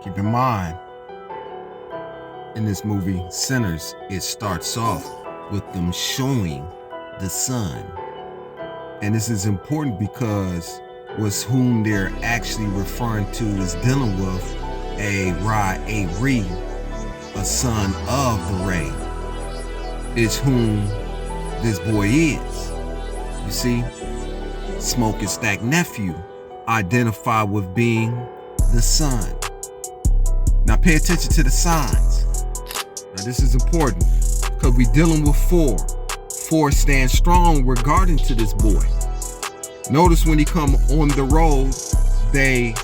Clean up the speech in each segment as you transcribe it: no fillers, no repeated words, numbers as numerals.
Keep in mind, in this movie, Sinners, it starts off with them showing the sun. And this is important because what's whom they're actually referring to is dealing with a Ra-A-Re, a son of the Ray, is whom this boy is. You see, Smoke and Stack nephew identify with being the son. Now pay attention to the signs. Now this is important because we're dealing with 4. 4 stands strong regarding to this boy. Notice when he come on the road, they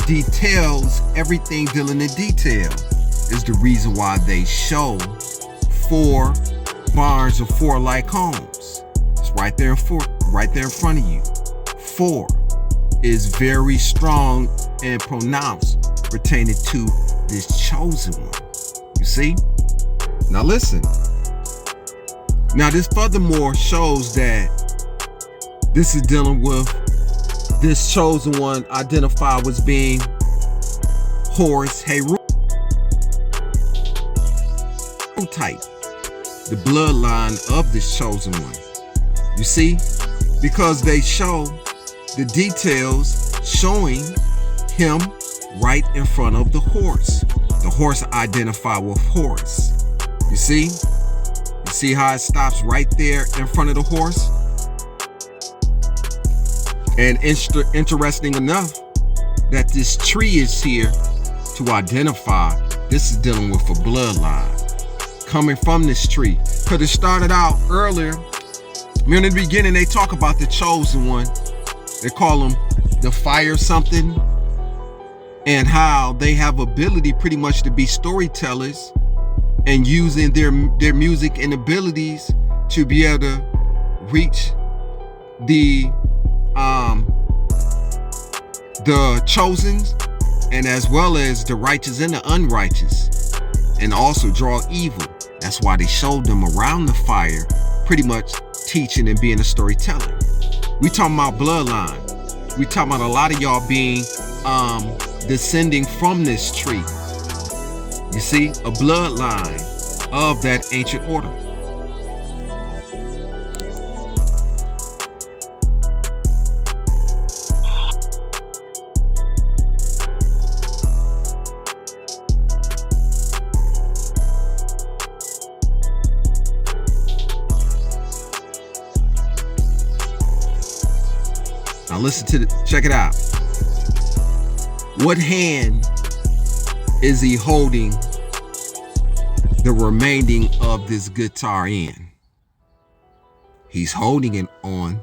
details everything dealing in detail is the reason why they show 4 barns or 4 like homes. It's right there in front of you. 4 is very strong and pronounced pertaining to this chosen one. You see? Now listen. Now this furthermore shows that this is dealing with this chosen one identified as being Horus Heru type, the bloodline of this chosen one. You see? Because they show the details showing him right in front of the horse. The horse identified with Horus. You see? You see how it stops right there in front of the horse? And interesting enough that this tree is here to identify this is dealing with a bloodline coming from this tree. Because it started out earlier. In the beginning, they talk about the chosen one. They call them the fire something, and how they have ability pretty much to be storytellers and using their music and abilities to be able to reach the chosen, and as well as the righteous and the unrighteous, and also draw evil. That's why they showed them around the fire, pretty much teaching and being a storyteller. We talking about bloodline. We talking about a lot of y'all being descending from this tree. You see, a bloodline of that ancient order. Now listen to check it out. What hand is he holding the remaining of this guitar in? He's holding it on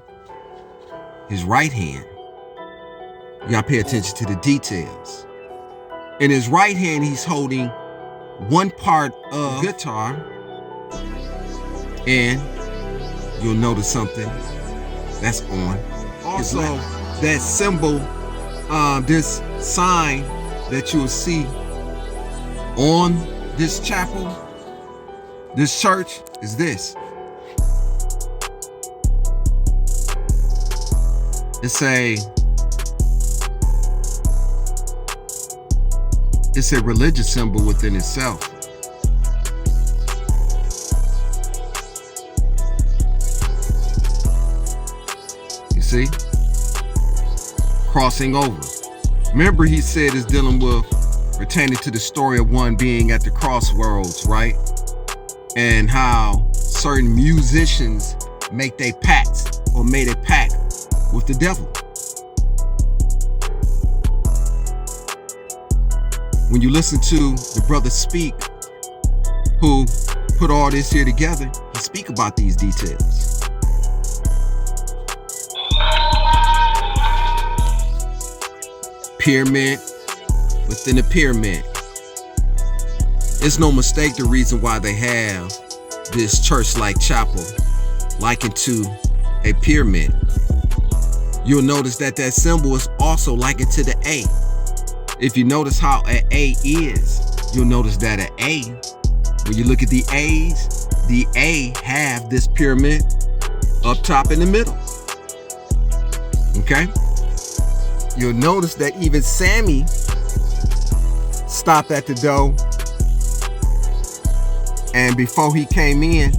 his right hand. You gotta pay attention to the details. In his right hand, he's holding one part of the guitar, and you'll notice something that's on. Also, that symbol, this sign that you'll see on this chapel, this church, is this. It's a religious symbol within itself. You see? Crossing over. Remember, he said it's dealing with pertaining to the story of one being at the crossroads, right? And how certain musicians make their pacts or made a pact with the devil. When you listen to the brother speak, who put all this here together, he speak about these details. Pyramid within a pyramid. It's no mistake the reason why they have this church-like chapel likened to a pyramid. You'll notice that that symbol is also likened to the A. If you notice how an A is, you'll notice that an A, when you look at the A's, the A have this pyramid up top in the middle. Okay? You'll notice that even Sammy stopped at the door. And before he came in,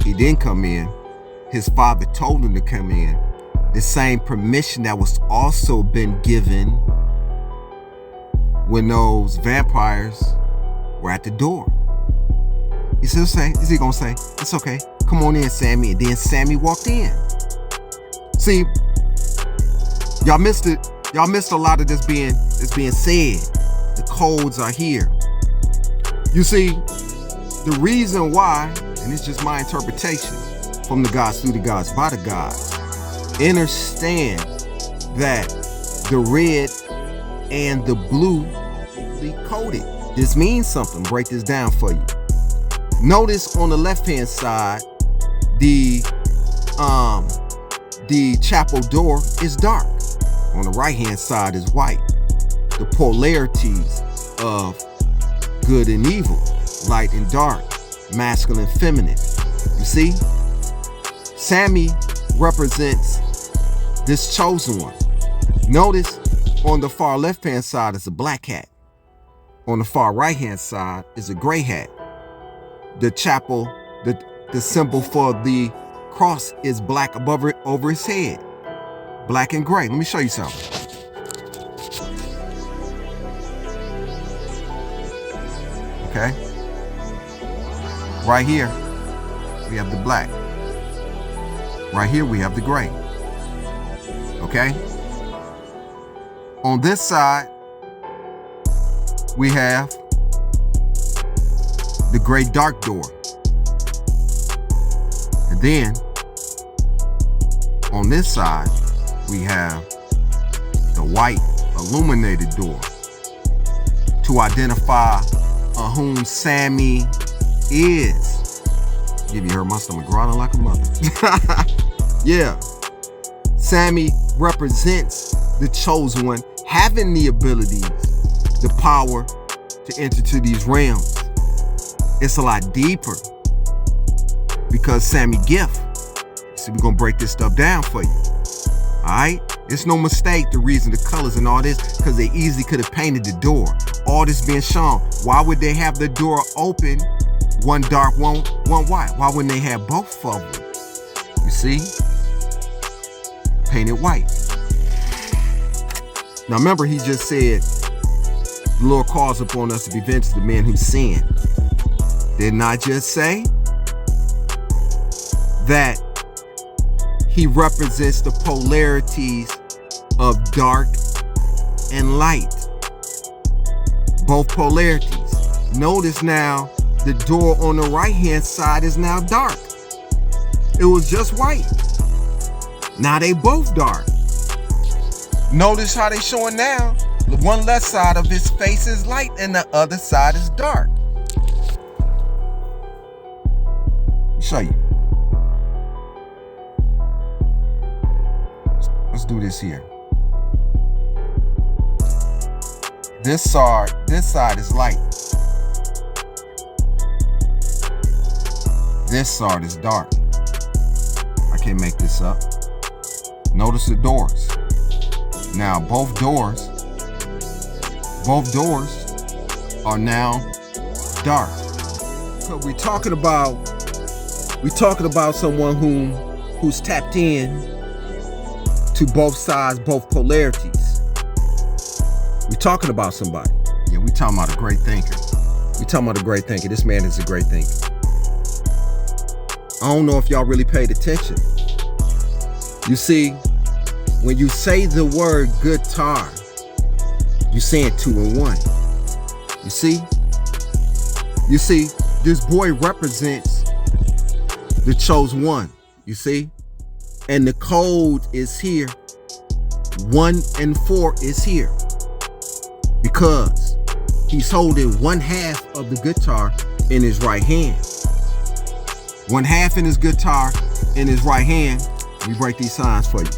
he didn't come in. His father told him to come in. The same permission that was also been given when those vampires were at the door. Is he gonna say, it's okay, come on in, Sammy? And then Sammy walked in. See, y'all missed it. Y'all missed a lot of this being said. The codes are here. You see, the reason why, and it's just my interpretation, from the gods, through the gods, by the gods, understand that the red and the blue decoded. This means something. Break this down for you. Notice on the left-hand side, the chapel door is dark. On the right-hand side is white. The polarities of good and evil, light and dark, masculine and feminine. You see? Sammy represents this chosen one. Notice on the far left-hand side is a black hat. On the far right-hand side is a gray hat. The chapel, the symbol for the cross is black above it, over his head. Black and gray. Let me show you something. Okay? Right here, we have the black. Right here, we have the gray. Okay? On this side, we have the gray dark door. And then, on this side, we have the white illuminated door to identify whom Sammy is. Give you heard my stomach growling like a mother. Yeah. Sammy represents the chosen one, having the abilities, the power to enter to these realms. It's a lot deeper because Sammy gift. So we're gonna break this stuff down for you. Alright? It's no mistake the reason, the colors and all this, because they easily could have painted the door. All this being shown. Why would they have the door open, one dark, one white? Why wouldn't they have both of them? You see? Painted white. Now remember, he just said, the Lord calls upon us to be vengeance to the men who sin. Didn't I just say that he represents the polarities of dark and light? Both polarities. Notice now the door on the right hand side is now dark. It was just white. Now they both dark. Notice how they showing now. The one left side of his face is light and the other side is dark. I'll show you. Let's do this here. This side is light. This side is dark. I can't make this up. Notice the doors. Now both doors are now dark. So we're talking about someone who's tapped in to both sides, both polarities. We're talking about somebody. Yeah, we're talking about a great thinker. We're talking about a great thinker. This man is a great thinker. I don't know if y'all really paid attention. You see, when you say the word guitar, you're saying 2 in 1. You see? You see, this boy represents the chosen one. You see? And the code is here. 1 and 4 is here. Because he's holding 1/2 of the guitar in his right hand. 1/2 in his guitar in his right hand. Let me break these signs for you.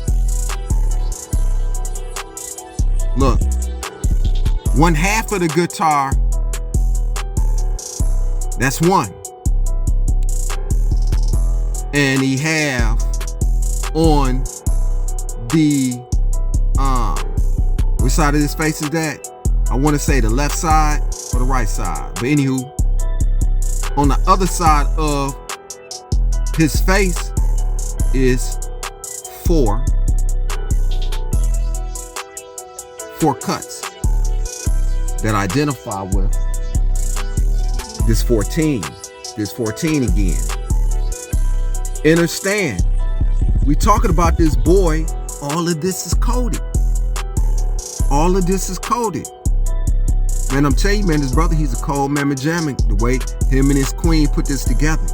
Look. 1/2 of the guitar, that's 1. And he have on the which side of his face is that? I want to say the left side or the right side. But anywho, on the other side of his face is four cuts that identify with this 14 again. Understand, we talking about this boy, all of this is coded. All of this is coded. Man, I'm telling you, man, this brother, he's a cold mamma jammin'. The way him and his queen put this together.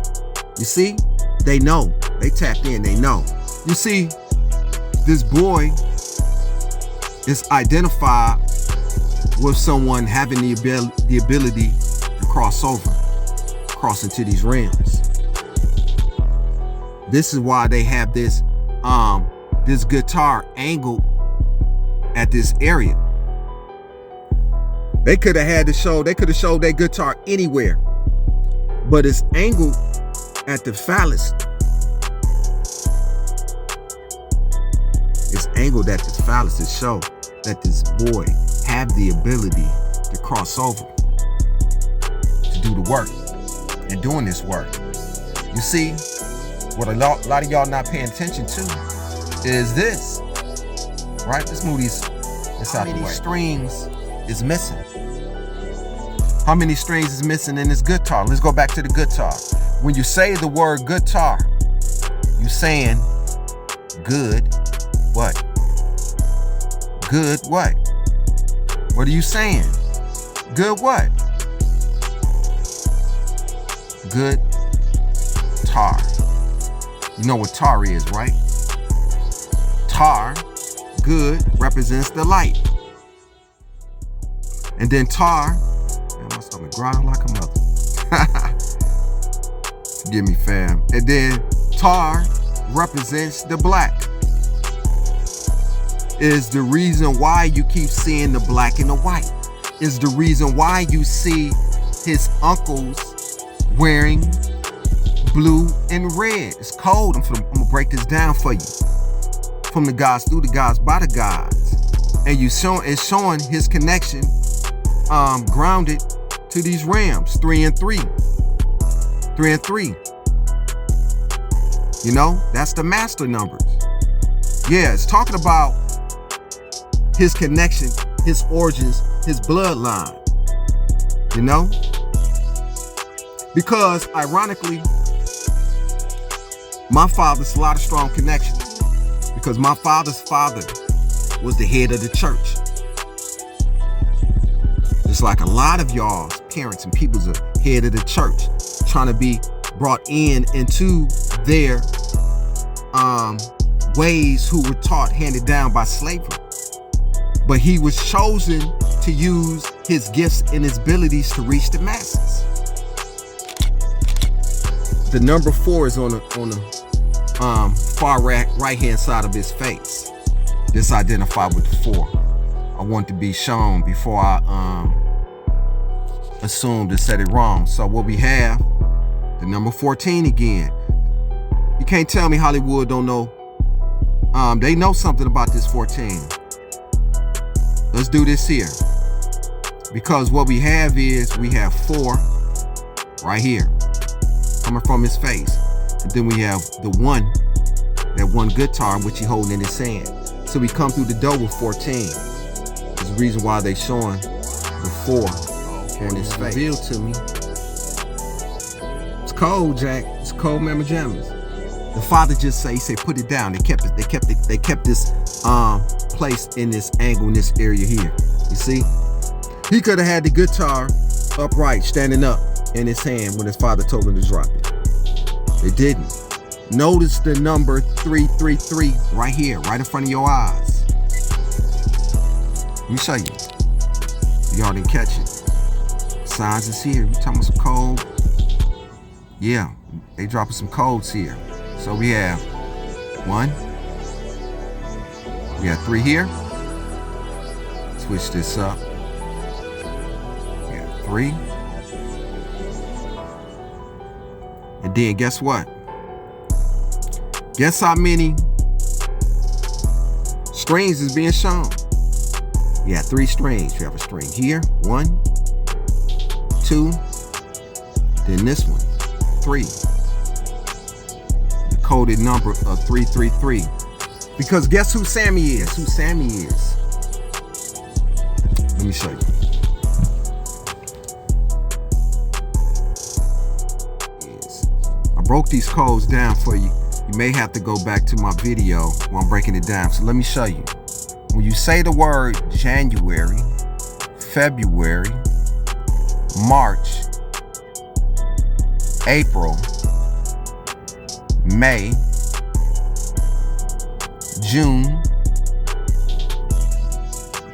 You see, they know. They tapped in, they know. You see, this boy is identified with someone having the ability to cross into these realms. This is why they have this guitar angled at this area. They could have showed that guitar anywhere, but it's angled at the phallus. It's angled at the phallus to show that this boy have the ability to cross over, to do the work, and doing this work. You see, what a lot of y'all not paying attention to is this, right? This movie's out the way. How many strings is missing? How many strings is missing in this guitar? Let's go back to the guitar. When you say the word guitar, you saying good what? Good what? What are you saying? Good what? Good tar. You know what tar is, right? Tar, good, represents the light. And then tar, man, my stomach growling like a mother. Forgive me, fam. And then tar represents the black. Is the reason why you keep seeing the black and the white. Is the reason why you see his uncles wearing blue and red. It's cold. I'm gonna break this down for you. From the gods, through the gods, by the gods. And it's showing his connection grounded to these realms, 3 and 3. 3 and 3. You know, that's the master numbers. Yeah, it's talking about his connection, his origins, his bloodline. You know? Because ironically, my father's a lot of strong connections. Because my father's father was the head of the church. Just like a lot of y'all's parents and people's are head of the church, trying to be brought into their ways who were taught, handed down by slavery. But he was chosen to use his gifts and his abilities to reach the masses. The number 4 is on the far right hand side of his face. This identified with the 4. I want to be shown before I assumed to set it wrong. So what we have, the number 14 again. You can't tell me Hollywood don't know. They know something about this 14. Let's do this here. Because what we have is, we have 4 right here coming from his face. And then we have the 1, that 1 guitar, which he holding in his hand. So we come through the door with 14. There's a reason why they showing the 4 on his face. Revealed to me. It's cold, Jack. It's cold, mamma jammas. The father just say, put it down. They kept this place in this angle, in this area here. You see? He could have had the guitar upright, standing up in his hand when his father told him to drop it. They didn't. Notice the number 333 right here, right in front of your eyes. Let me show you. Y'all didn't catch it. Signs is here. We talking about some code. Yeah, they dropping some codes here. So we have 1. We have 3 here. Switch this up. We have 3. And then guess what? Guess how many strings is being shown? You have 3 strings. You have a string here, 1, 2, then this one, 3. The coded number of 333. Because guess who Sammy is? Guess who Sammy is? Let me show you. I broke these codes down for you. You may have to go back to my video while I'm breaking it down. So let me show you. When you say the word January, February, March, April, May, June,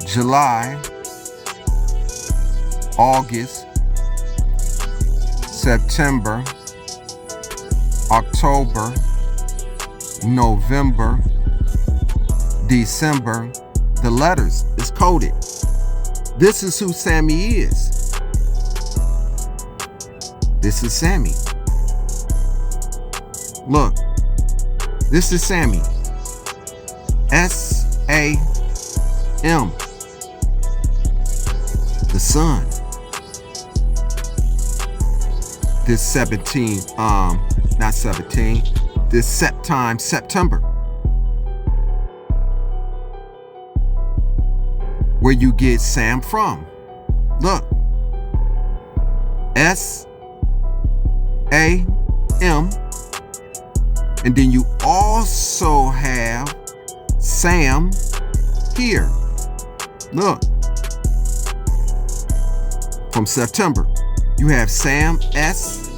July, August, September, October, November, December, the letters is coded. This is who Sammy is. This is Sammy. Look, this is Sammy. S-A-M. The sun. This 17, not 17, this September. Where you get Sam from. Look. S-A-M. And then you also have Sam here. Look. From September. You have Sam, S-A-M,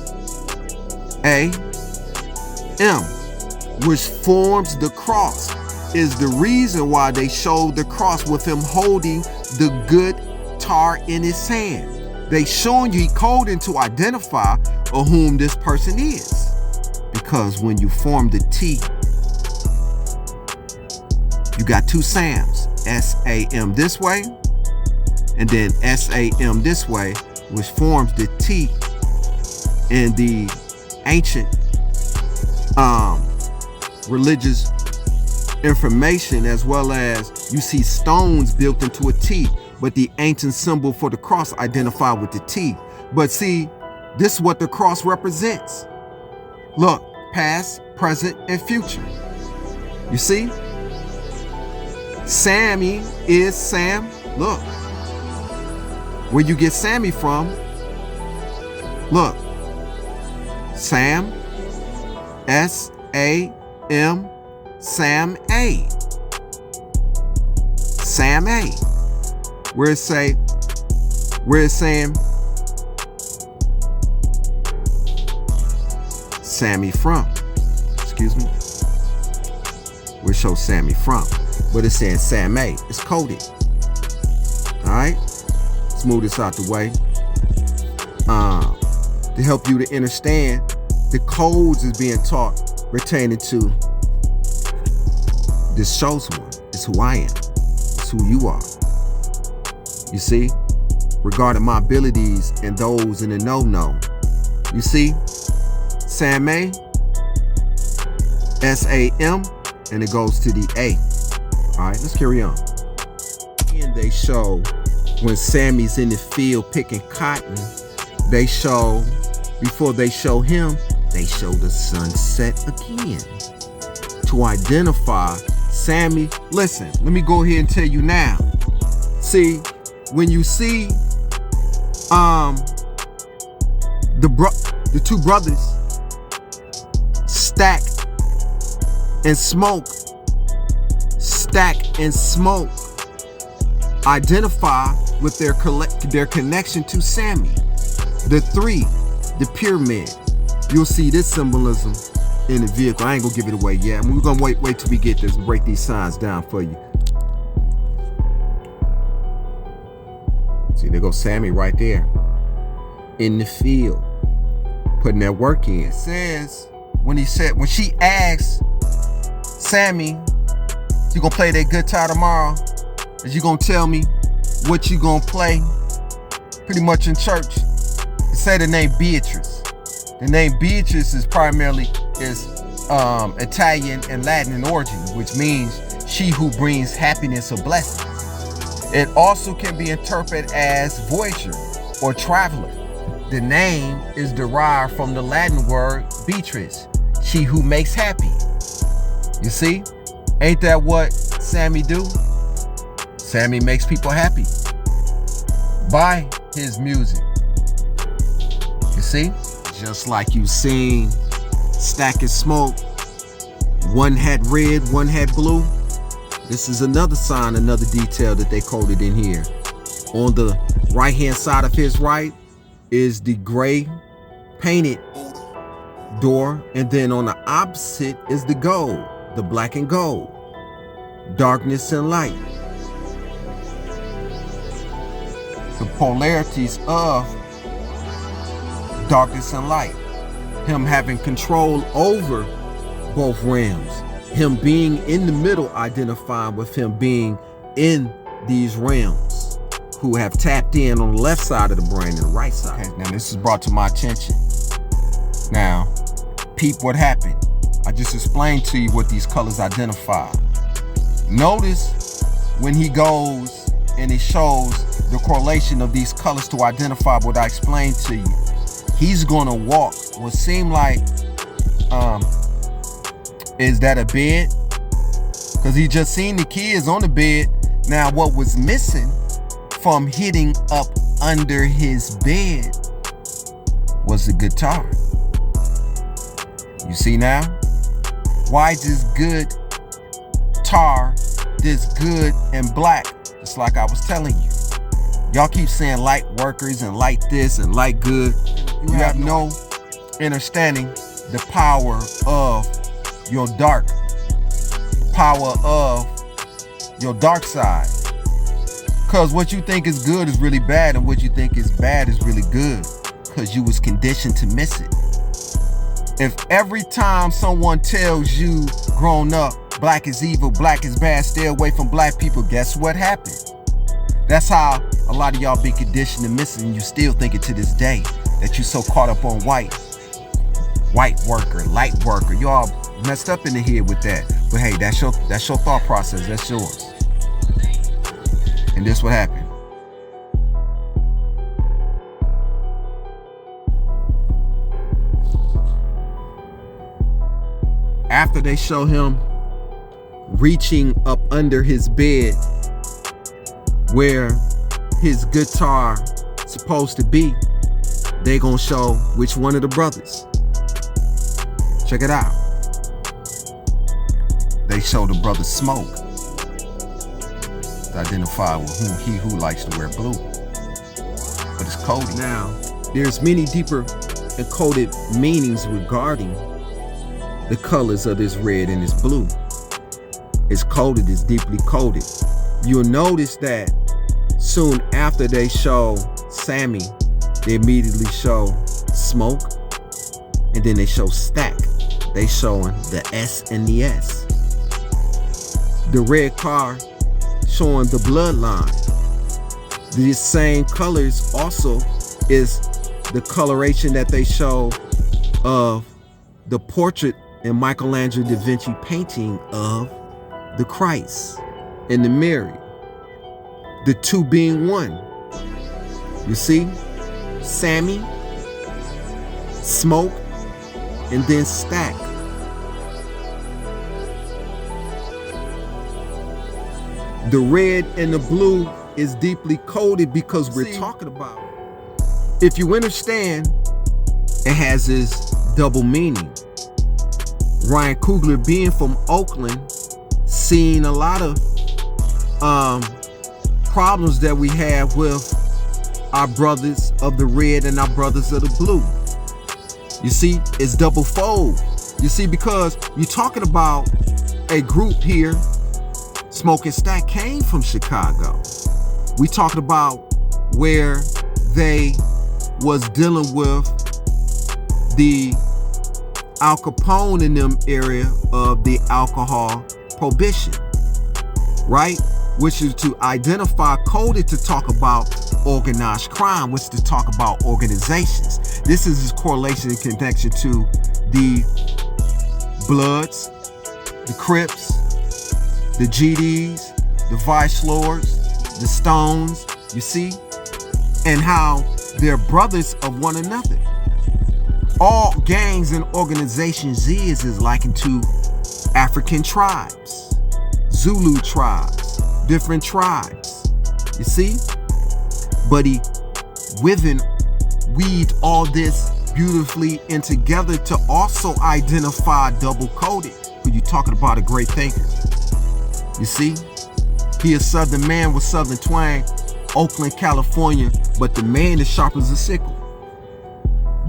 which forms the cross. Is the reason why they showed the cross with him holding the good tar in his hand. They showing you coding to identify of whom this person is. Because when you form the T, you got 2 Sams, S-A-M this way, and then S-A-M this way, which forms the T in the ancient religious information, as well as you see stones built into a T, but the ancient symbol for the cross identified with the T. But see, this is what the cross represents. Look, past, present, and future. You see? Sammy is Sam. Look. Where you get Sammy from, look. Sam, S-A-M, Sam A. Sam A. Where it's saying Sammy from. Excuse me. Where it shows Sammy from. But it's saying Sam A. It's coded. Alright? Let's move this out the way. To help you to understand the codes is being taught pertaining to this chosen one. It's who I am. It's who you are. You see? Regarding my abilities and those in the no-no. You see? Sam A, S-A-M, and it goes to the A. All right, let's carry on. And they show when Sammy's in the field picking cotton, they show, before they show him, they show the sunset again. To identify Sammy, listen, let me go ahead and tell you now. See, when you see the 2 brothers stack and smoke, identify with their connection to Sammy. The 3, the pyramid. You'll see this symbolism in the vehicle. I ain't gonna give it away yet. We're gonna wait till we get this and break these signs down for you. See, there goes Sammy right there in the field, putting that work in. It says when she asks Sammy, you gonna play that guitar tomorrow? Is you gonna tell me what you gonna play? Pretty much in church. It say the name Beatrice. The name Beatrice is primarily Italian and Latin in origin, which means she who brings happiness or blessings. It also can be interpreted as voyager or traveler. The name is derived from the Latin word Beatrice, she who makes happy. You see? Ain't that what Sammy do? Sammy makes people happy by his music. You see? Just like you've seen Stack and Smoke, one had red, one had blue. This is another sign, another detail that they coded in here. On the right hand side of his right is the gray painted door, and then on the opposite is the gold, the black and gold, darkness and light. The polarities of darkness and light, him having control over both realms, him being in the middle, identifying with him being in these realms, who have tapped in on the left side of the brain and the right side. Okay, now this is brought to my attention. Now, peep what happened. I just explained to you what these colors identify. Notice when he goes and he shows the correlation of these colors to identify what I explained to you. He's gonna walk what seemed like, is that a bed? Because he just seen the kids on the bed. Now what was missing from hitting up under his bed was the guitar. You see now? Why this good tar, this good and black? Just like I was telling you. Y'all keep saying light workers and light this and light good. You have no understanding the power of your dark, power of your dark side. Because what you think is good is really bad, and what you think is bad is really good, because you was conditioned to miss it. If every time someone tells you grown up, black is evil, black is bad, stay away from black people, guess what happened? That's how a lot of y'all been conditioned to miss it, and you still think it to this day, that you so caught up on white worker, light worker. Y'all messed up in the head with that. But hey, that's your thought process. That's yours. And this what happened. After they show him reaching up under his bed where his guitar supposed to be, they gonna show which one of the brothers. Check it out. They show the brother Smoke to identify with who likes to wear blue. But it's coded. Now, there's many deeper encoded meanings regarding the colors of this red and this blue. It's coded, it's deeply coded. You'll notice that soon after they show Sammy, they immediately show Smoke, and then they show Stack. They showing the S and the S. The red car showing the bloodline. These same colors also is the coloration that they show of the portrait in Michelangelo da Vinci painting of the Christ and the Mary. The two being one. You see? Sammy, Smoke, and then Stack. The red and the blue is deeply coded because we're talking about, if you understand, it has this double meaning. Ryan Coogler, being from Oakland, seeing a lot of problems that we have with our brothers of the red and our brothers of the blue. You see, it's double fold. You see, because you're talking about a group here. Smoke and Stack came from Chicago. We talked about where they was dealing with the Al Capone in them area of the alcohol prohibition, right? Which is to identify, coded to talk about organized crime, which is to talk about organizations. This is his correlation and connection to the Bloods, the Crips, the GDs, the Vice Lords, the stones, you see, and how they're brothers of one another. All gangs and organizations is likened to African tribes, Zulu tribes, different tribes, you see? But he weaved all this beautifully in together to also identify double-coded when you're talking about a great thinker. You see? He a Southern man with Southern twang, Oakland, California, but the man is sharp as a sickle.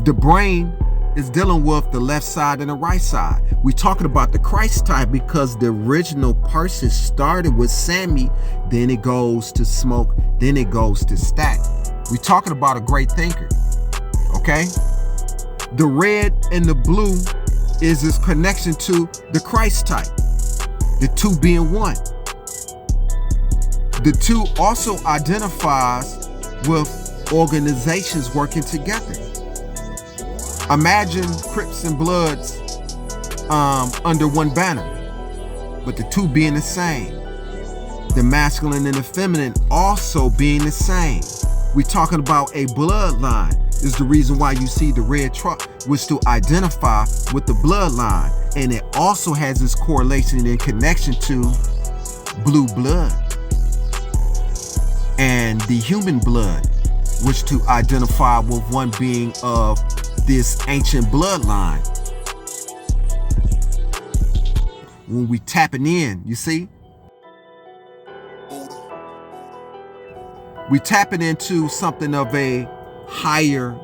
The brain is dealing with the left side and the right side. We're talking about the Christ type because the original person started with Sammy, then it goes to Smoke, then it goes to Stack. We're talking about a great thinker, okay? The red and the blue is his connection to the Christ type, the two being one. The two also identifies with organizations working together. Imagine Crips and Bloods under one banner, but the two being the same. The masculine and the feminine also being the same. We're talking about a bloodline. This is the reason why you see the red truck, which to identify with the bloodline. And it also has this correlation and connection to blue blood and the human blood, which to identify with one being of this ancient bloodline. When we tapping in, you see? We tapping into something of a higher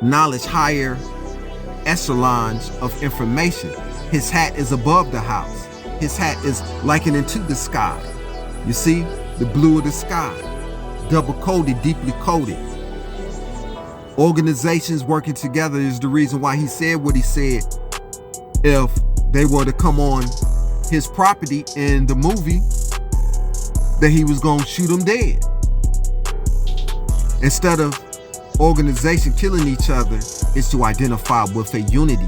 knowledge, higher echelons of information. His hat is above the house. His hat is likened into the sky. You see? The blue of the sky. Double coded, deeply coded. Organizations working together is the reason why he said what he said. If they were to come on his property in the movie, that he was gonna shoot them dead. Instead of organization killing each other, it's to identify with a unity.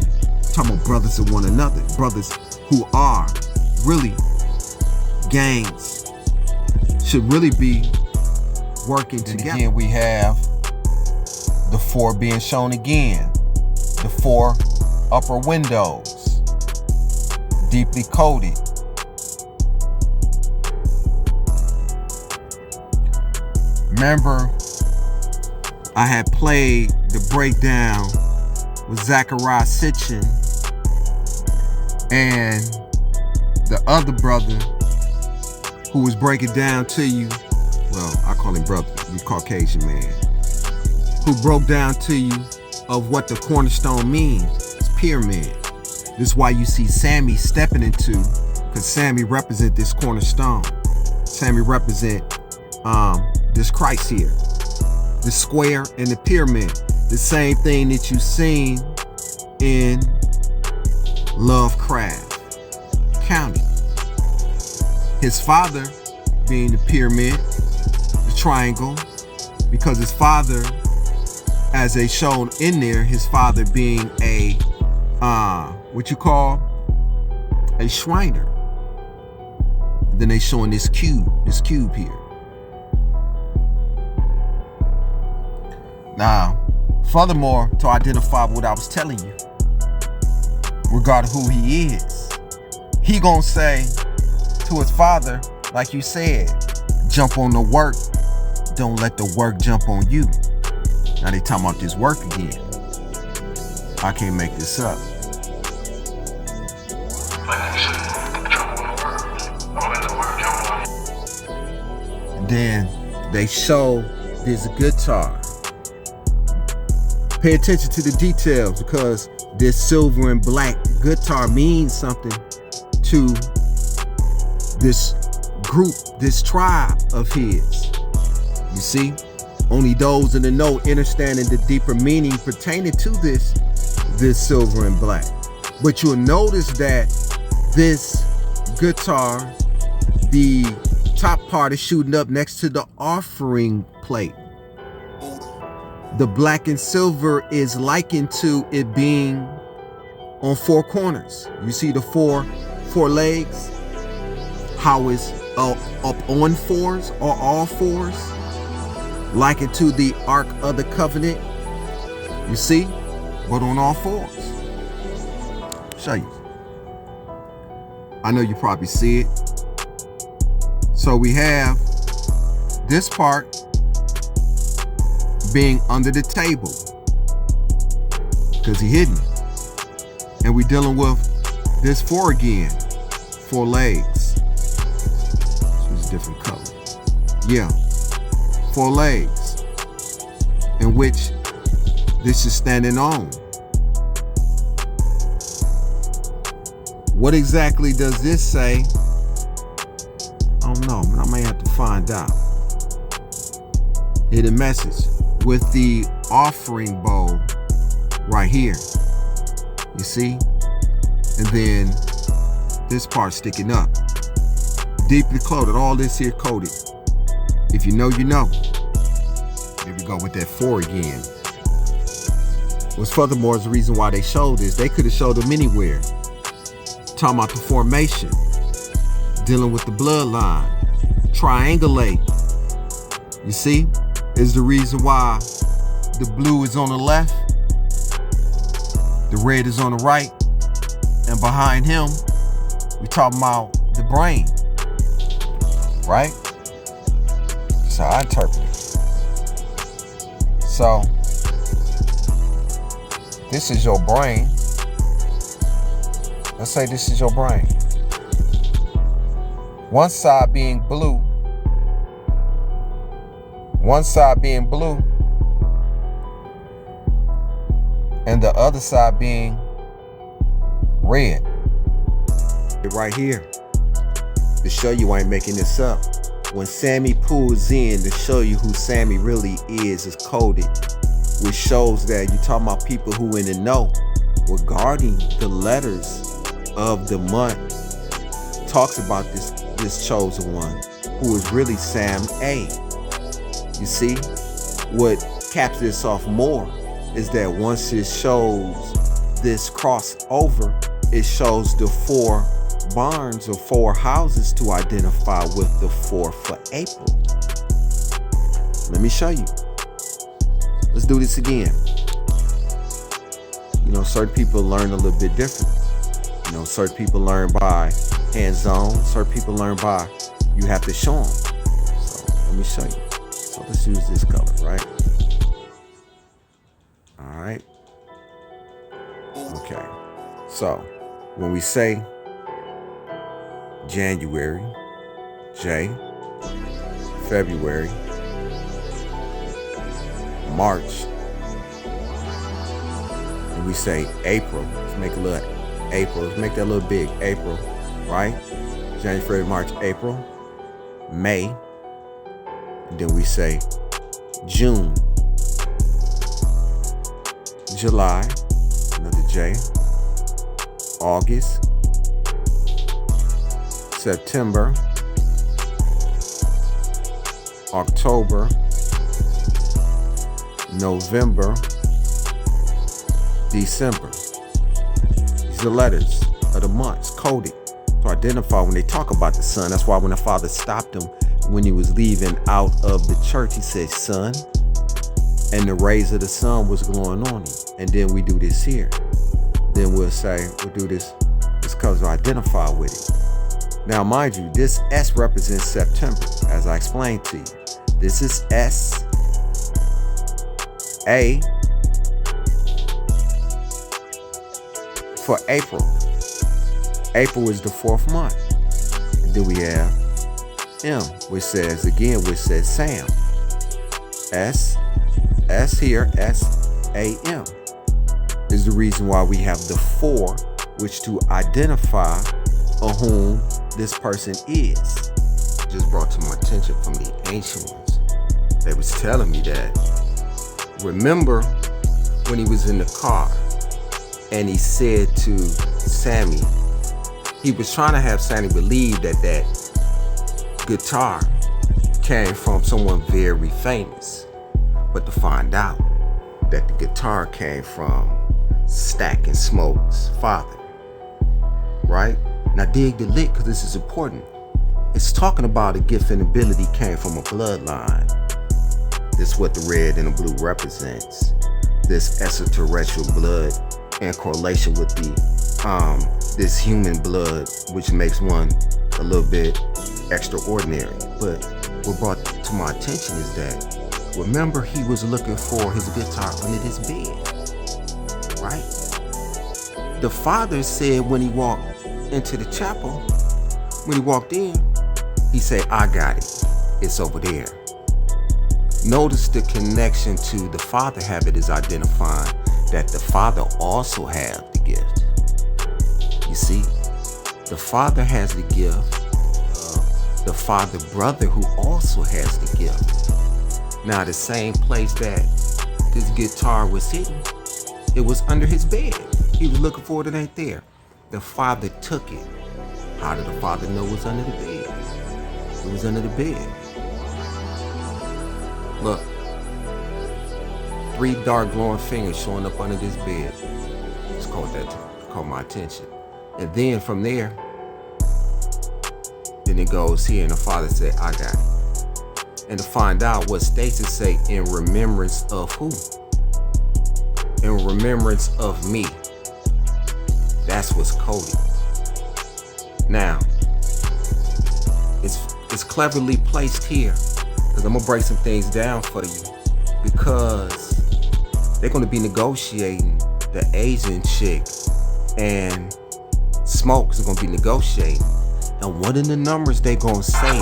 Talking about brothers of one another, brothers who are really gangs, should really be working together. And again, we have the four being shown again. The four upper windows, deeply coded. Remember, I had played the breakdown with Zachariah Sitchin and the other brother who was breaking down to you. Well, I call him brother, you Caucasian man, who broke down to you of what the cornerstone means. It's pyramid. This is why you see Sammy stepping into, because Sammy represent this cornerstone. Sammy represent this Christ here, the square and the pyramid, the same thing that you've seen in Lovecraft County. His father being the pyramid, the triangle, because his father, as they shown in there, his father being a what you call a Shriner. And then they showing this cube here. Now, furthermore, to identify what I was telling you regarding who he is, he gonna say to his father, like you said, jump on the work, don't let the work jump on you. Now they talking about this work again. I can't make this up. And then they show this guitar. Pay attention to the details, because this silver and black guitar means something to this group, this tribe of his. You see? Only those in the know understanding the deeper meaning pertaining to this silver and black. But you'll notice that this guitar, the top part is shooting up next to the offering plate. The black and silver is likened to it being on four corners. You see the four legs? How it's up on fours or all fours, like it to the Ark of the Covenant, you see, but on all fours. Show you. I know you probably see it. So we have this part being under the table because he hidden. And we're dealing with this 4 again, 4 legs. It's a different color. Yeah, 4 legs in which this is standing on. What exactly does this say? I don't know, I may have to find out. Hidden message with the offering bowl right here. You see? And then this part sticking up. Deeply coded, all this here coded. If you know, you know. Here we go with that 4 again. What's furthermore is the reason why they showed this. They could have showed them anywhere. Talking about the formation. Dealing with the bloodline. Triangulate. You see? Is the reason why the blue is on the left. The red is on the right. And behind him, we talking about the brain. Right? That's how I interpret it. So, this is your brain. Let's say this is your brain. One side being blue. One side being blue. And the other side being red. Right here. To show you I ain't making this up. When Sammy pulls in to show you who Sammy really is coded. Which shows that you're talking about people who in the know regarding the letters of the month. Talks about this chosen one who is really Sam A. You see, what caps this off more is that once it shows this crossover, it shows the 4 barns or 4 houses to identify with the 4 for April. Let me show you. Let's do this again. You know, certain people learn a little bit different. You know, certain people learn by hands-on. Certain people learn by you have to show them. So let me show you. So let's use this color, right? All right. Okay. So when we say January, J, February, March, and we say April, let's make a little April, let's make that a little big, April, right? January, February, March, April, May, and then we say June, July, another J, August, September, October, November, December. These are the letters of the months coded to identify when they talk about the sun. That's why when the father stopped him when he was leaving out of the church, he said, "Son," and the rays of the sun was glowing on him. And then we do this here. Then we'll say, we'll do this because to identify with it. Now, mind you, this S represents September, as I explained to you. This is S, A for April. April is the 4th month. And then we have M, which says, again, which says Sam. S here, S-A-M, is the reason why we have the 4, which to identify whom this person is. Just brought to my attention from the ancient ones. They was telling me that, remember when he was in the car and he said to Sammy, he was trying to have Sammy believe that that guitar came from someone very famous, but to find out that the guitar came from Stack and Smoke's father, right? Now dig the lick, because this is important. It's talking about a gift and ability came from a bloodline. This is what the red and the blue represents. This extraterrestrial blood and correlation with the this human blood, which makes one a little bit extraordinary. But what brought to my attention is that, remember, he was looking for his guitar under his bed, right? The father said when he walked into the chapel, when he walked in, he said, I got it, it's over there. Notice the connection to the father habit is identifying that the father also has the gift. You see, the father has the gift of the father brother who also has the gift. Now, the same place that this guitar was hidden, it was under his bed. He was looking for it, it ain't there. The father took it. How did the father know it was under the bed? It was under the bed. Look, 3 dark glowing fingers showing up under this bed. Just caught my attention. And then from there, then it goes here, and the father said, I got it. And to find out what Stacy say, in remembrance of who? In remembrance of me. That's what's coded. Now, it's cleverly placed here, because I'm gonna break some things down for you, because they're gonna be negotiating the Asian chick, and Smoke is gonna be negotiating. And one of the numbers they gonna say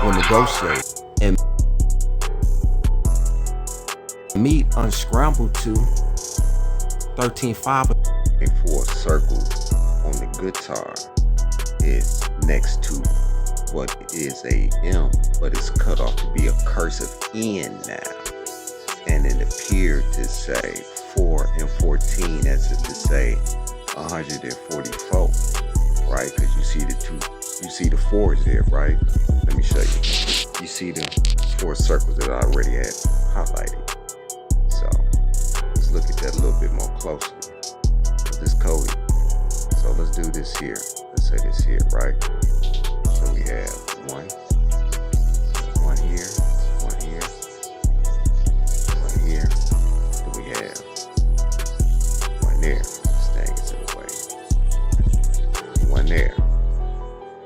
we'll negotiate. And Meat unscrambled to 13.5. And 4 circles on the guitar is next to what is a M, but it's cut off to be a cursive N now. And it appeared to say 4 and 14, as if to say 144, right? Because you see the 4s there, right? Let me show you. You see the 4 circles that I already had highlighted. So let's look at that a little bit more closely. This coding. So let's do this here. Let's say this here, right? So we have 1 here, 1 here, 1 here. Then we have 1 there. This thing is in the way. 1 there.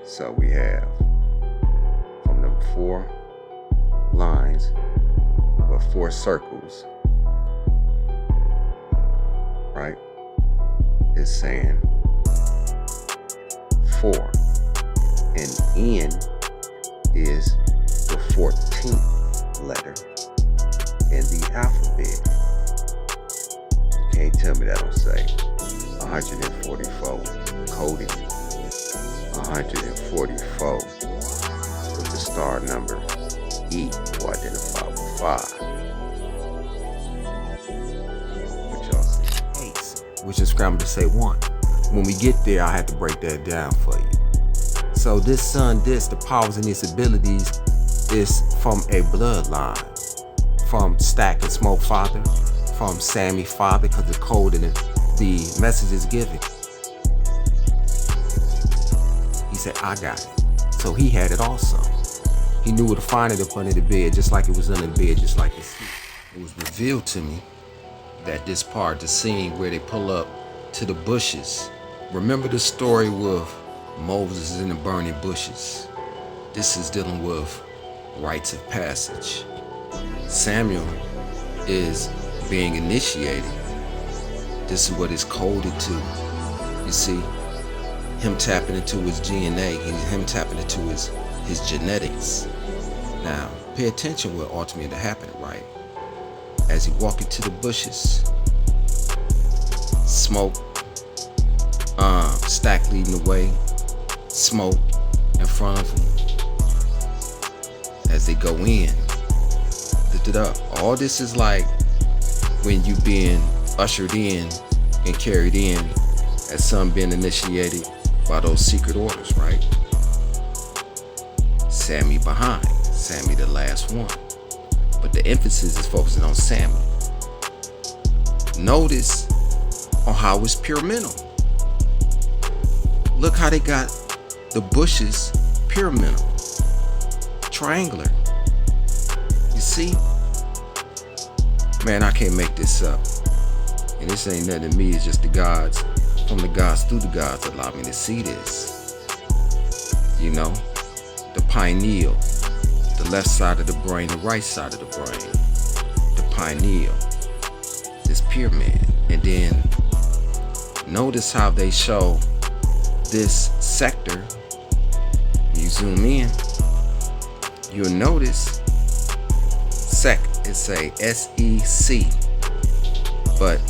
So we have from the 4 lines, but 4 circles, right? Is saying 4, and N is the 14th letter in the alphabet. You can't tell me that don't say 144 coding, 144 with the star number E to identify with 5. What y'all see? Ace, which is scrambled to say 1. When we get there, I had to break that down for you. So this son, the powers and its abilities is from a bloodline. From Stack and Smoke father, from Sammy father, because the code and the message is given. He said, I got it. So he had it also. He knew where to find it up under the bed, just like it was under the bed, just like it's here. It was revealed to me that this part, the scene where they pull up to the bushes. Remember the story with Moses in the burning bushes? This is dealing with rites of passage. Samuel is being initiated. This is what it's coded to. You see, him tapping into his DNA, him tapping into his genetics. Now, pay attention what ultimately happened, right? As he walked into the bushes, Smoke, Stack leading the way, Smoke in front of him. As they go in, lift it up. All this is like when you being ushered in and carried in as some being initiated by those secret orders, right? Sammy behind, Sammy the last one. But the emphasis is focusing on Sammy. Notice on how it's pyramidal. Look how they got the bushes pyramidal, triangular. You see? Man, I can't make this up. And this ain't nothing to me, it's just the gods, from the gods through the gods, allow me to see this. You know, the pineal, the left side of the brain, the right side of the brain, the pineal, this pyramid. And then notice how they show this sector. You zoom in, you'll notice it's a SEC, but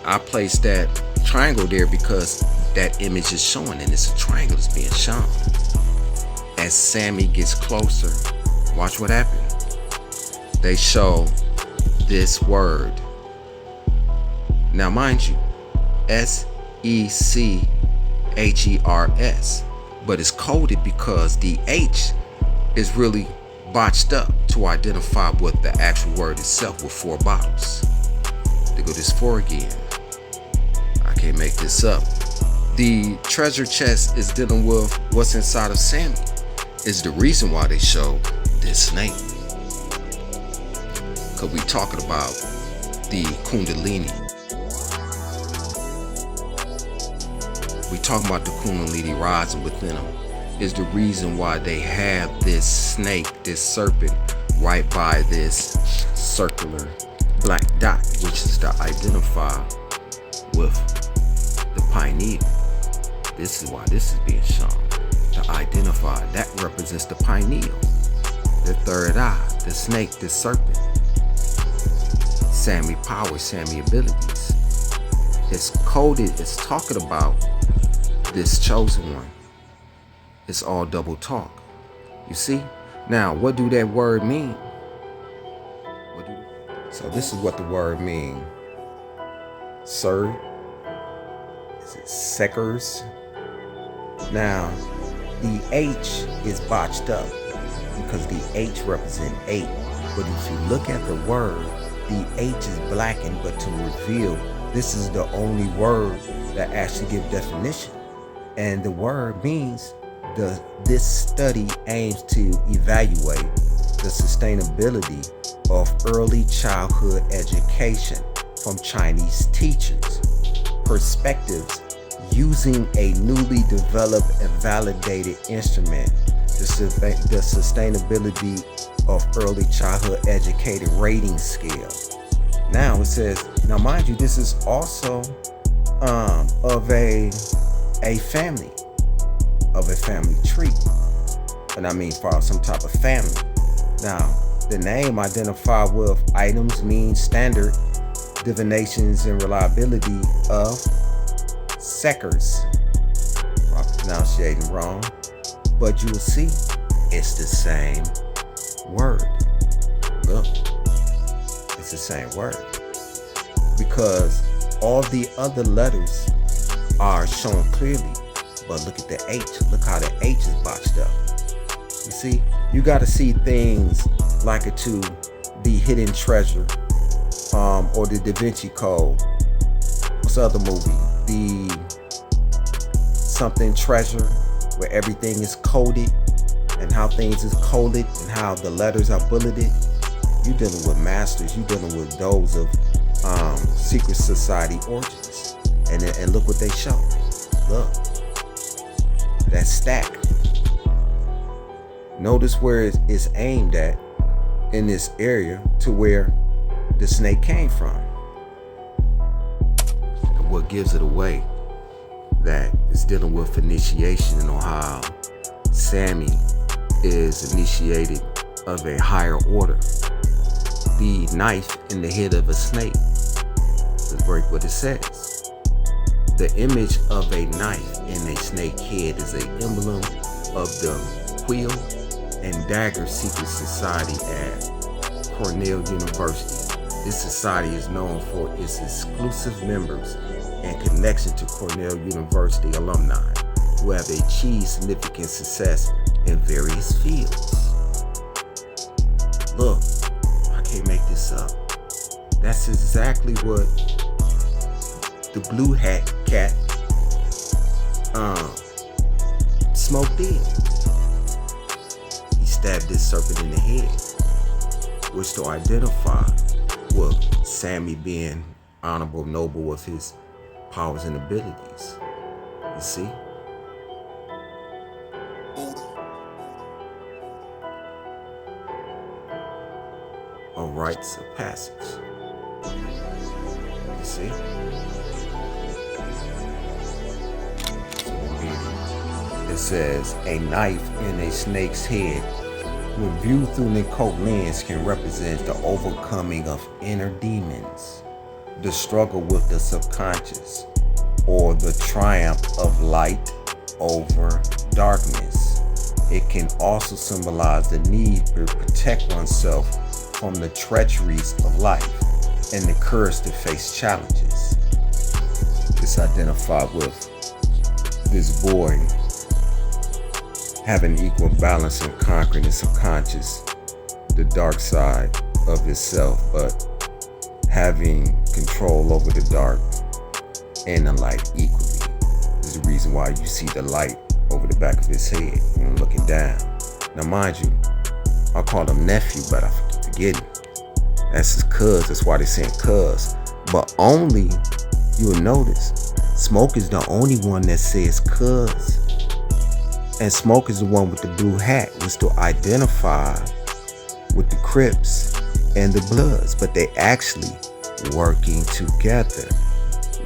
I placed that triangle there because that image is showing, and it's a triangle that's being shown. As Sammy gets closer, watch what happens. They show this word. Now mind you, SECHERS, but it's coded because the H is really botched up to identify what the actual word itself with 4 bottles. They go this 4 again. I can't make this up. The treasure chest is dealing with what's inside of Sammy. Is the reason why they show this snake. Cause we talking about the Kundalini. We talking about the Kundalini rising within them. Is the reason why they have this snake, this serpent, right by this circular black dot, which is to identify with the pineal. This is why this is being shown. To identify, that represents the pineal, the third eye, the snake, the serpent. Sammy power, Sammy abilities. It's coded, it's talking about this chosen one. It's all double talk. You see? Now, what do that word mean? So this is what the word means. Sir. Is it Sekers? Now, the H is botched up because the H represents 8. But if you look at the word, the H is blackened, but to reveal this is the only word that actually gives definition. And the word means this study aims to evaluate the sustainability of early childhood education from Chinese teachers' perspectives using a newly developed and validated instrument, the sustainability of early childhood educated rating scale. Now it says, now mind you, this is also of a family, of a family tree, and I mean for some type of family. Now the name identified with items means standard divinations and reliability of Sekers. I'm pronouncing wrong, but you will see it's the same word. Look, it's the same word because all the other letters are shown clearly, but look at the H. Look how the H is botched up. You see, you got to see things like it to the hidden treasure, or the Da Vinci Code. What's the other movie? The something treasure, where everything is coded and how things is coded and how the letters are bulleted. You dealing with masters. You dealing with those of secret society origins. And look what they show. Look, that stack. Notice where it's aimed at in this area to where the snake came from. And what gives it away, that it's dealing with initiation on how Sammy is initiated of a higher order. The knife in the head of a snake. Let's break what it says. The image of a knife in a snake head is an emblem of the quill and dagger secret society at Cornell University. This society is known for its exclusive members and connection to Cornell University alumni who have achieved significant success in various fields. Look, I can't make this up. That's exactly what the blue hat cat Smoke did. stabbed this serpent in the head, which to identify with Sammy being honorable, noble of his powers and abilities. You see? Or rites of passage. You see? So we read it. It says, a knife in a snake's head, when viewed through an occult lens, can represent the overcoming of inner demons, the struggle with the subconscious, or the triumph of light over darkness. It can also symbolize the need to protect oneself from the treacheries of life and the courage to face challenges. It's identified with this boy having equal balance and conquering the subconscious, the dark side of himself, but having control over the dark and the light equally. This is the reason why you see the light over the back of his head and looking down. Now mind you, I call him nephew, but I keep forgetting. That's his cuz, that's why they're saying cuz. But only, you'll notice, Smoke is the only one that says cuz. And Smoke is the one with the blue hat, was to identify with the Crips and the Bloods, but they actually working together,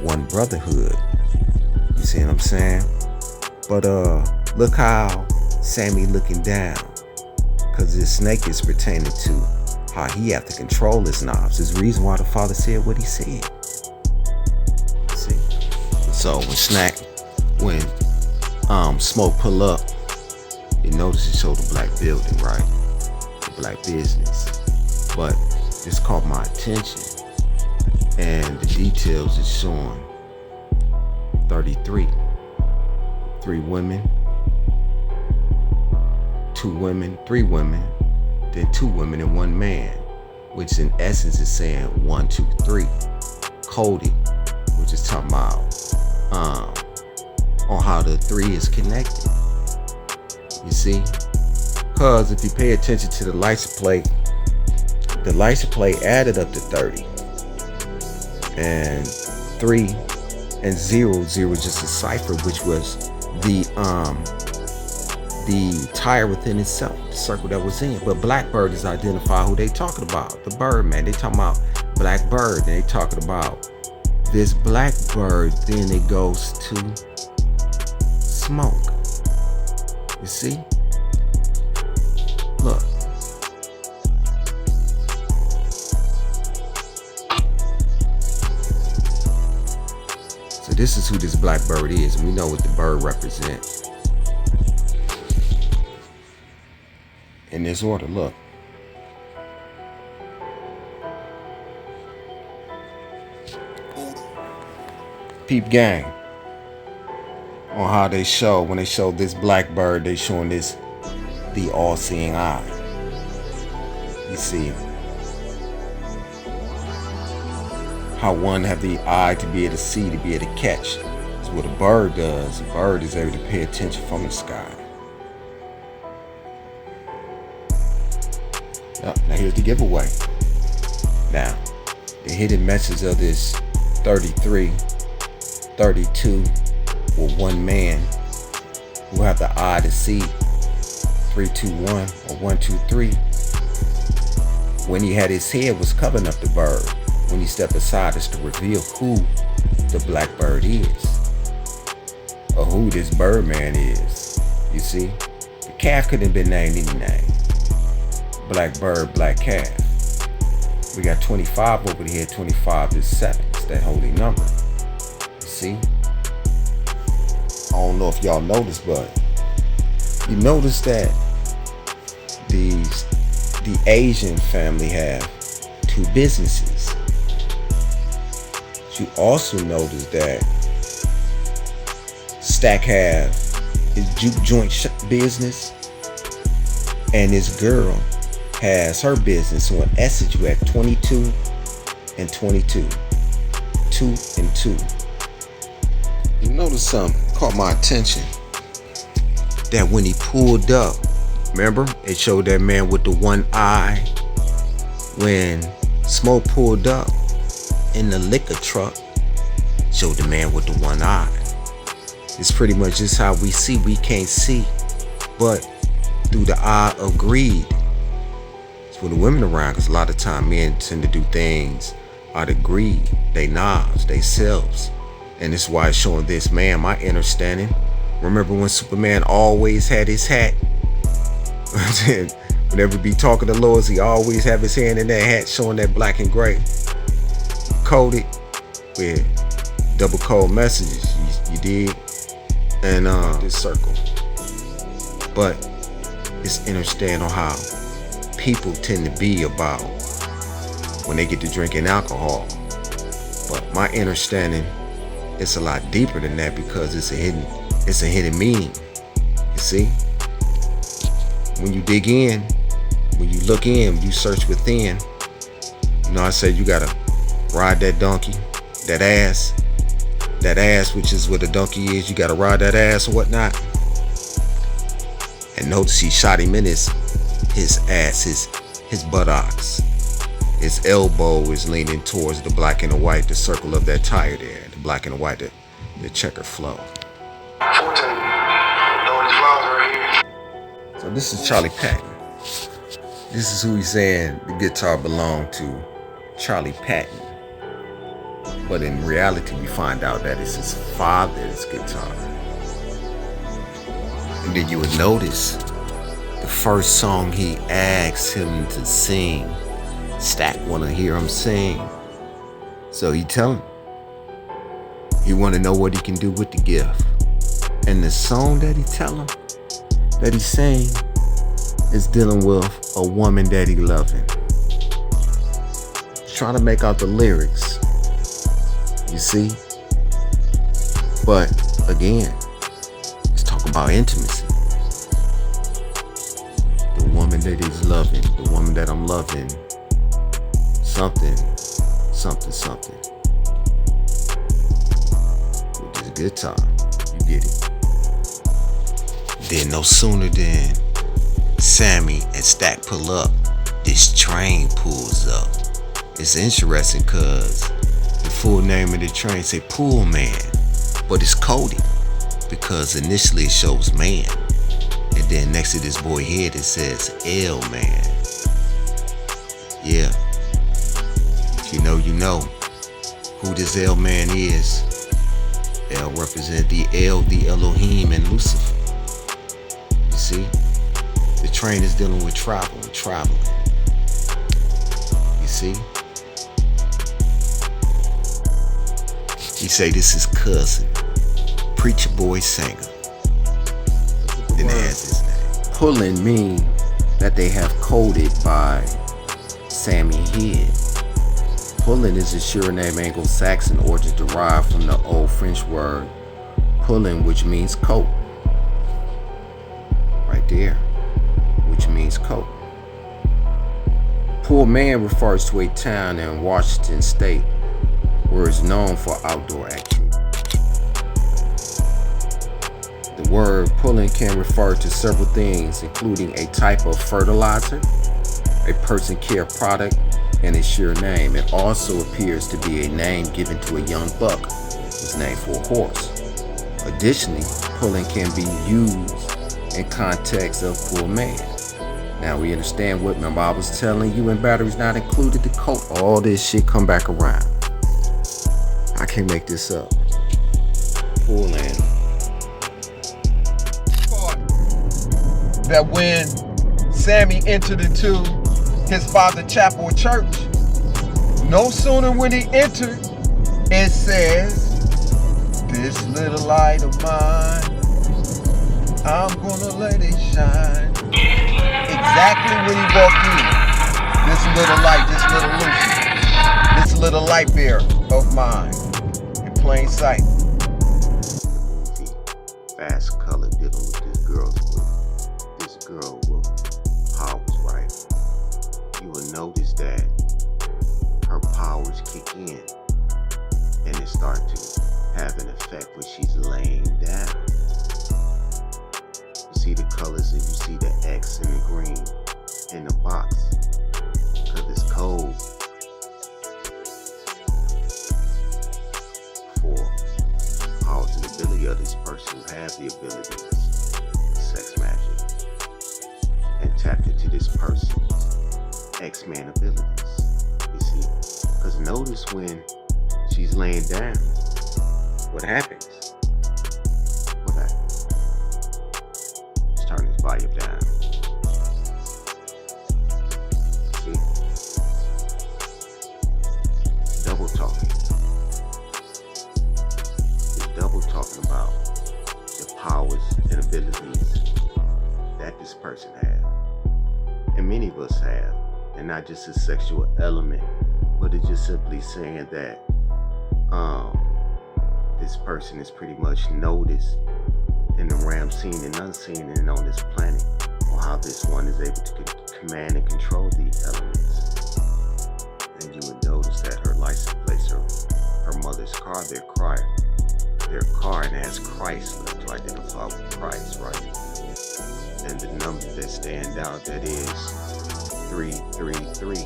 one brotherhood. You see what I'm saying? But look how Sammy looking down, because this snake is pertaining to how he have to control his knobs. There's a reason why the father said what he said. See? So when Smoke pull up, you notice it showed the black building, right? The black business. But this caught my attention, and the details is showing 33. 3 women, 2 women, 3 women, then 2 women and 1 man, which in essence is saying 1, 2, 3. Coded, which is talking about on how the 3 is connected. You see? Because if you pay attention to the license plate added up to 30. And 3 and 0, 0 is just a cipher, which was the tire within itself, the circle that was in. But Blackbird is identify who they talking about. The bird, man. They talking about Blackbird, and they talking about this Blackbird. Then it goes to Smoke. You see? Look. So this is who this Blackbird is, and we know what the bird represents. In this order, look. Peep gang. On how they show, when they show this Blackbird, they showing this, the all-seeing eye. You see how one have the eye to be able to see, to be able to catch. That's what a bird does. A bird is able to pay attention from the sky. Yep, now here's the giveaway. Now, the hidden message of this 33, 32, with 1 man who have the eye to see 3, 2, 1 or 1, 2, 3. When he had his head was covering up the bird. When he stepped aside, is to reveal who the Blackbird is, or who this Birdman is. You see, the calf couldn't have been named any name. Blackbird, black calf. We got 25 over here. 25 is 7. It's that holy number. You see? I don't know if y'all noticed, but you notice that the Asian family have 2 businesses. You also notice that Stack have his juke joint business, and this girl has her business. So in essence, you have 22 and 22. 2 and 2. You notice something caught my attention, that when he pulled up Remember, it showed that man with the one eye when Smoke pulled up in the liquor truck. Showed the man with the one eye. It's pretty much just how we see. We can't see, but through the eye of greed. It's for the women around, because a lot of time men tend to do things out of greed. They knowledge, they selves. And this is why it's showing this man, my understanding. Remember when Superman always had his hat? Whenever he be talking to Lois, he always have his hand in that hat, showing that black and gray. Coded with double code messages, you did? And this circle. But it's understand on how people tend to be about when they get to drinking alcohol. But my understanding, it's a lot deeper than that, because it's a hidden meaning. You see? When you dig in, when you look in, when you search within, you know, I said you gotta ride that donkey, that ass, which is what a donkey is. You gotta ride that ass or whatnot. And notice he shot him in his ass, his buttocks. His elbow is leaning towards the black and the white, the circle of that tire there, the black and the white, the checker flow. So this is Charlie Patton. This is who he's saying the guitar belonged to, Charlie Patton. But in reality, we find out that it's his father's guitar. And then you would notice the first song he asked him to sing, Stack want to hear him sing. So he tell him he want to know what he can do with the gift. And the song that he tell him that he sang is dealing with a woman that he loving. Trying to make out the lyrics, you see? But again, it's talking about intimacy. The woman that he's loving, the woman that I'm loving, something. With this guitar, you get it. Then no sooner than Sammy and Stack pull up, this train pulls up. It's interesting because the full name of the train say Pool Man, but it's coded because initially it shows man, and then next to this boy head it says L Man. Yeah, if you know who this L Man is. L represent the Elohim and Lucifer. You see, the train is dealing with traveling. You see, he say this is cousin, preacher boy singer. Then it has his name. Pulling mean that they have coded by Sammy Head. Pulling is a Suriname Anglo-Saxon origin derived from the old French word pulling, which means coat. Right there, which means coat. Pool Man refers to a town in Washington State where it's known for outdoor activity. The word pulling can refer to several things, including a type of fertilizer, a person care product, and a sure name. It also appears to be a name given to a young buck, whose name for a horse. Additionally, pulling can be used in context of poor man. Now we understand what remember I was telling you in batteries not included, the coat, all this shit come back around. I can't make this up. Pulling. That when Sammy entered into his father's chapel or church, no sooner when he entered, it says, this little light of mine, I'm gonna let it shine. Exactly when he walked in, this little light, this little light bearer of mine, in plain sight. See, fast color dealing with this girl with powers, right? You will notice that her powers kick in and it starts to have an effect when she's laying down. You see the colors and you see the X and the green in the box, because it's code for powers and ability of this person who have the abilities, sex magic, and tapped into this person's X-Man abilities. You see, because notice when she's laying down, what happens? What happens? Let's turn this volume down. See? Double talking. It's double talking about the powers and abilities that this person has. And many of us have. And not just a sexual element, but it's just simply saying that this person is pretty much noticed in the realm seen and unseen and on this planet, on how this one is able to command and control the elements. And you would notice that her license plates, her mother's car, their car, and it has Chrysler to identify with Christ, right? And the number that stand out, that is 333.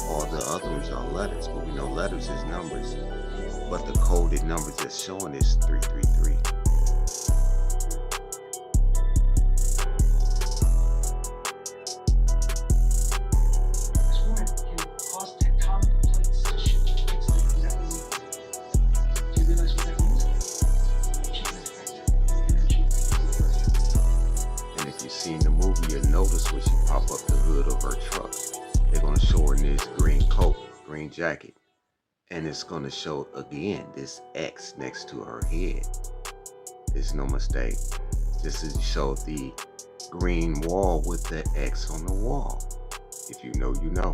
All the other ones are letters, but we know letters is numbers. But the coded numbers that's showing is 333. This woman can cause tectonic plates to shift plates that have never moved. Do you realize what that means? She can affect the energy of the person. And if you've seen the movie, you'll notice when she pop up the hood of her truck, they're going to show her in this green coat, green jacket. And it's going to show, again, this X next to her head. It's no mistake. Just as you show the green wall with the X on the wall. If you know, you know.